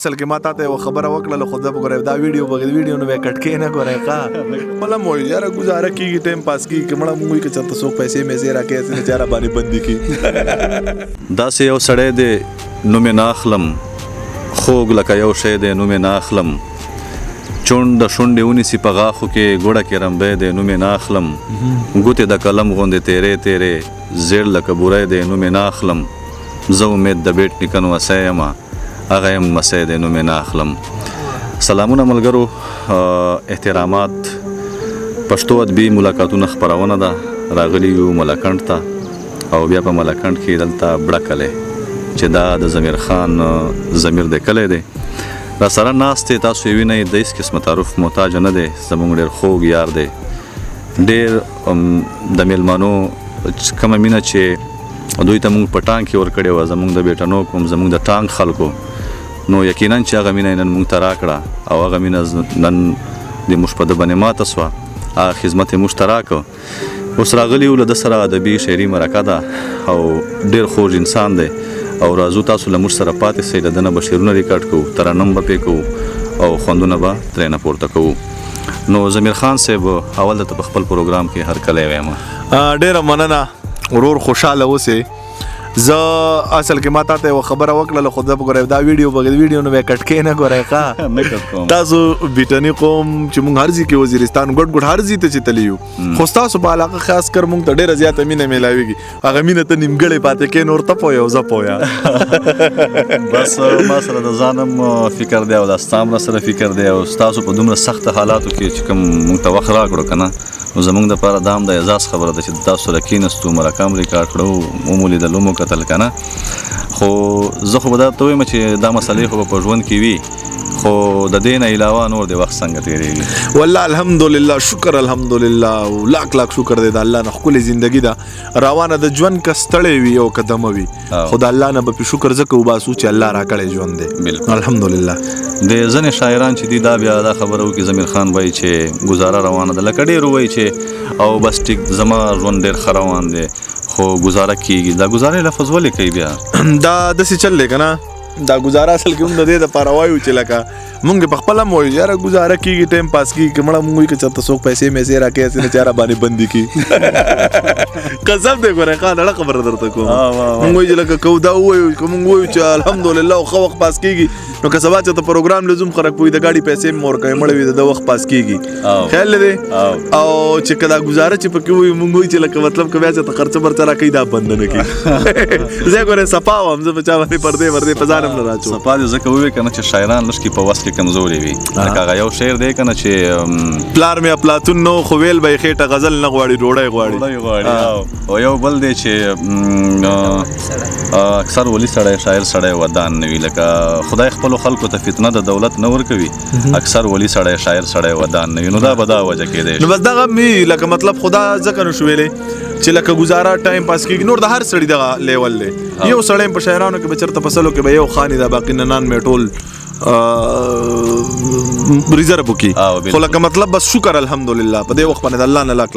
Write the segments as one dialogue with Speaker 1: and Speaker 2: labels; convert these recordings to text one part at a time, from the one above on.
Speaker 1: اصل کې ما ته یو خبره وکړله خو زه به ګورې دا ویډیو نو به یې کټ کې نه ګورې ښه مله مو وایي یاره ګزاره کېږي ټایم پاس کېږي که مړه مونږ وایي که چېرته څوک پیسې میسې راکوي هسې نه چې راباندې بندي کړي
Speaker 2: داسې یو سړی دی نوم یې نه اخلم خوږ لکه یو شی دی نوم یې نه اخلم چونډ شونډې ونیسي په غاښو کې ګوړه کې رمبی دی نوم یې نه اخلم ګوتې د قلم غوندې تیرې تیرې زیړ لکه بوری دی نوم یې نه اخلم زه امید د بیټ نیکه نمسی یم هغه یم لمسی دی نوم یې نه اخلم سلامونه ملګرو احترامات پښتو ادبي ملاقاتونه خپرونه ده راغلي یو ملکنډ ته او بیا په ملکنډ کې دلته بړکلی چې دا د ضمیر خان ضمیر دی کلی دی را سره ناست دی تاسو یې وینئ د هېڅ قسمه تعارف محتاج نه دی زموږ ډېر خوږ یار دی ډېر د میلمانو کومه مینه چې دوی ته مونږ په ټانک کې ورکړې وه زموږ د بیټنو کوم زموږ د ټانک خلکو نو یقینا چې هغه مینه نن مونږ ته راکړه او هغه مینه نن د موږ په ده باندې ماته سوه هغه خدمت یې موږ ته راکړه اوس راغلي یو له ده سره ادبي شعري مرکه ده او ډېر خوږ انسان دی او راځو تاسو له موږ سره پاتې سئ له ده نه به شعرونه ریکارډ کوو ترنم به پرې کوو او خوندونه به ترېنه پورته کوو نو ضمیر خان صاحب اول دلته په خپل پروګرام کې هرکلی وایم
Speaker 1: ډېره مننه ورور خوشحاله اوسې زه اصل کې ما ته یوه خبره وکړله خو زه به ګورې دا ویډیو نو به یې کټ کې نه ګورئ ښه تاسو بیټني قوم چې مونږ هر ځای کې وزیرستان ګډ هر ځای ته چې تللی یو خو ستاسو په علاقه خاص کر مونږ ته ډېره زیاته مینه میلاویږي هغه مینه ته نیمګړې پاتې کې نور ته پوهه او زه پوهه
Speaker 2: بس ما سره د ځانم فکر دی او د ستا هم را سره فکر دی او ستاسو په دومره سخته حالاتو کې چې کوم مونږ ته وخت راکړو که نه نو زموږ دپاره دا هم د اعزاز خبره ده چې تاسو سره کېنستو مرکه هم ریکارډ کړو ومو لیدلو مو کتل که نه خو زه خو به درته ووایم چې دا مسلې خو به په ژوند کې وي خو د دې نه علاوه نور د وخت څنګه تېرېږي
Speaker 1: والله الحمدلله شکر الحمدلله او لاک شکر دی د الله نه ښکلې زندګي ده روانه د ژوند که ستړی وي او که دمه وي خو د الله نه به پې شکر ځکه وباسو چې الله راکړی ژوند دی
Speaker 2: بالکل
Speaker 1: الحمدلله
Speaker 2: د ځینې شاعران چې دي دا بیا دا خبره وکړي ضمیر خان وایي چې ګزاره روانه ده لکه ډېر وایي چې او بس ټیک زما ژوند ډېر ښه روان دی خو ګزاره کېږي دا ګزارې لفظ ولې کوي بیا
Speaker 1: دا داسې چل دی که نه دا ګزاره اصل کې هم د دې دپاره وایو چې لکه مونږ په خپله هم وایو یاره ګزاره کېږي ټایم پاس کېږي که مړه مونږ وایي که چېرته څوک پیسې میسې راکوي هسې نه چې راباندې بندي کړي قسم دی ګورئ ښه نړه خبره درته کوم مونږ وایو چې لکه که دا ووایو که مونږ وایو چې الحمدلله ښه وخت پاس کېږي نو که سبا چېرته پروګرام لزوم خلک پوهي د ګاډي پیسې هم ورکوي مړه وي د ده وخت پاس کېږي خیال دی او چې که دا ګزاره چې پکې وایو مونږ وایو چې لکه مطلب که بیا چېرته خرڅه برڅه راکوي دا بنده نه کړي زه ګورئ صفا وم زه په چا باندې پردې په ځان هم نه راچوم
Speaker 2: صفا دې ځکه ووایې که نه چې شاعران لږ کې په وس کې کمزوري وي لکه هغه یو شعر دی که نه چې
Speaker 1: پلار مې افلاطون نو خو ویل به یې خېټه غزل نه غواړي ډوډۍ
Speaker 2: غواړي او یو بل دی چې اکثر ولي سړی شاعر سړی ودان نه وي لکه خدای خپلو خلکو ته فتنه د دولت نه ورکوي اکثر ولي سړی شاعر سړی ودان نه وي نو دا به دا وجه کېدی
Speaker 1: نو بس دغه مې لکه مطلب خدا ځکه نو شو ویلی چې لکه ګزاره ټایم پاس کېږي نور د هر سړي دغه لیول دی یو سړی په شاعرانو کې به چېرته په سلو کې به یو خاني دا باقي ننان مې ټول ریزرو وکړي خو لکه مطلب بس شکر الحمدلله په دې وخت باندې د الله نه لاک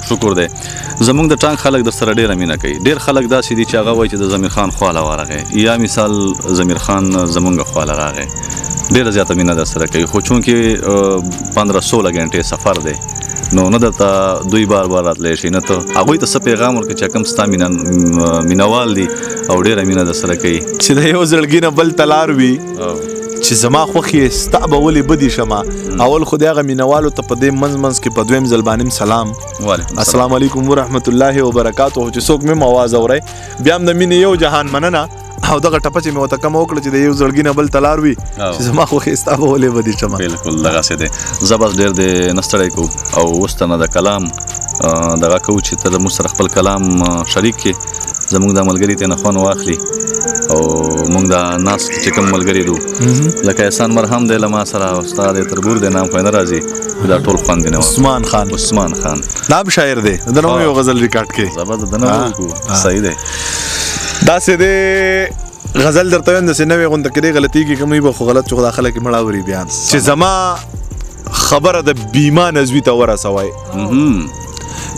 Speaker 1: شکر دی
Speaker 2: زموږ د ټانک خلک در سره ډېره مینه کوي ډېر خلک داسې دي چې هغه وایي چې د ضمیر خان خواله ورغی یا مثال ضمیر خان زموږ خواله راغی ډېره زیاته مینه در سره کوي خو چونکې 15-16 غنټې سفر دی نو نه درته دوی بار راتلی شي نه ته هغوی ته څه پیغام ورکړي چې کوم ستا مینوال دي او ډېره مینه در سره کوي
Speaker 1: چې د یو زړګي نه بل تلار وي چې زما خوښ یې ستا به ولې بدي شمه اول خو د هغه مینوالو ته په دې منځ کې په دویم ځل باندې سلام السلام علیکم ورحمت الله وبرکاتو چې څوک مې آواز اورئ بیا هم د مینې یو جهان مننه او دغه ټپه چې مې ورته کومه وکړه چې د یو زړګي نه بل تلار وي چې زما خوښ یې ستا به ولې بدي شمه
Speaker 2: بالکل دغسې دی زه بس ډېر دې نه ستړی کوو او اوس ته نه د کلام دغه کوو چې ته د موږ سره خپل کلام شریک کړي زموږ دا ملګري ترېنه خوند واخلي او موږ دا ناست چې کوم ملګري دو لکه احسان مرهم دی له ما سره او ستا دی تربور دی نام خو یې نه راځي دا ټول خوند دی نه عثمان خان
Speaker 1: دا هم شاعر دی د ده نه یو غزل ریکارډ کړي
Speaker 2: زبر د ده نه وکړو صحیح دی
Speaker 1: داسې دی غزل درته وایم داسې نوې غونده کې دی غلطېږي که موږ به خو غلط شو خو دا خلک یې مړه اوري بیا چې زما خبره د بیما نزوي ته ورسوئ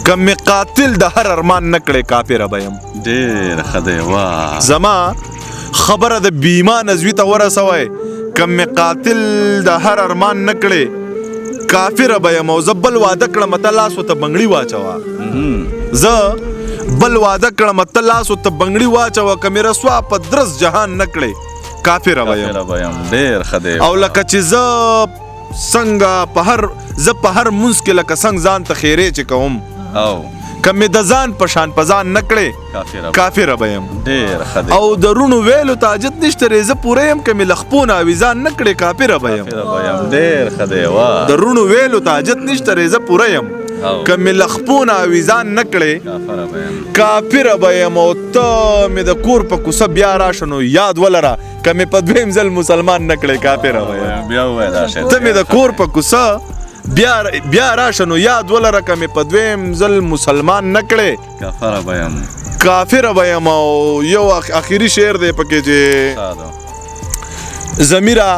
Speaker 1: که مې قاتل د هر ارمان نه کړی کافره به یم
Speaker 2: ډېر ښه دی واه
Speaker 1: زما خبره د بیما نزوي ته ورسوئ کم قاتل د هر ارمان نکړې کافر به یم او زه بل واده کړم ته لاس ورته بنګړي واچوه زه بل واده کړم ته لاس ورته بنګړي واچوه که مې رسوا په درس جهان نکړې کافر به یم
Speaker 2: ډېر ښه دی
Speaker 1: او لکه چې زه څنګه زه په هر منځ کې لکه څنګه ځان ته خیرې چې کوم
Speaker 2: او
Speaker 1: که مې د ځان په شان په ځان نه کړې کافره به یم
Speaker 2: ډېر ښه دی
Speaker 1: او د روڼو ویلو ته حاجت نشته ری زه پوره یم که مې له خپو نه اویزان نه کړې کافره به یم
Speaker 2: ډېر ښه دی واه
Speaker 1: د روڼو ویلو ته حاجت نشته ری زه پوره یم که مې له خپو نه اویزان نه کړې کافره به یم او ته مې د کور په کوڅه بیا راشه نو یاد ولره که مې په دویم ځل مسلمان نه کړې کافره به یم
Speaker 2: بیا ووایه دا شی
Speaker 1: ته مې د کور په کوڅه بیا راشه نو یاد ولره که مې په دویم ځل مسلمان نه کړې
Speaker 2: کافره به یم
Speaker 1: کافره به یم او یو اخري شعر دی پکې چې ضمیره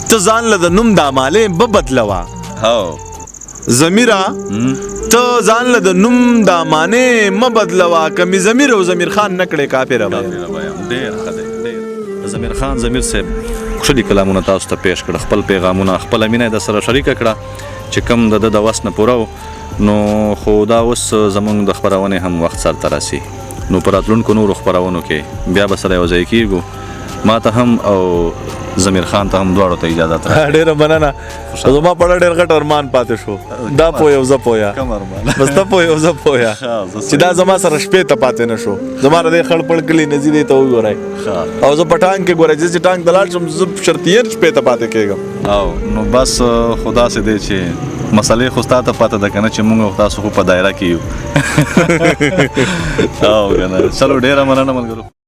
Speaker 1: ته ځان له د نوم د امالې به بدلوه ضمیره ته ځان له د نوم د امانې مه بدلوه که مې ضمیر او ضمیر خان نه کړې کافره به یم
Speaker 2: ډېر ښه دی ډېر ضمیر خان ضمیر صاحب ښکلي کلامونه تاسو ته پیش کړه خپل پیغامونه خپله مینه یې در سره شریکه کړه چې کوم د ده د وس نه پوره نو خو دا اوس زموږ د خپرونې هم وخت سرته راسي نو په راتلونکو نورو خپرونو کې بیا به سره یو ځای کېږو ما ته هم او ضمیر خان ته هم دواړو ته اجازت راکړه
Speaker 1: ډېره مننه زما په اړه ډېر غټ ارمان پاتې شو دا پوه او زه پوهه
Speaker 2: کم ارمان
Speaker 1: بس ته پوه او زه پوهه چې دا زما سره شپې ته پاتې نه شو زما د دې خړ پړ کلي نزي دی ته وګورئ او زه په ټانک کې ګورئ چې ټانک ته لاړ شم زه شرطیه شپې ته پاتې کېږم
Speaker 2: او نو بس خدا سې دی چې مسلې خو ستا ته پاته ده که نه چې موږ تاسو خو په دایره کې یو او که نه چلو ډېره مننه ملګرو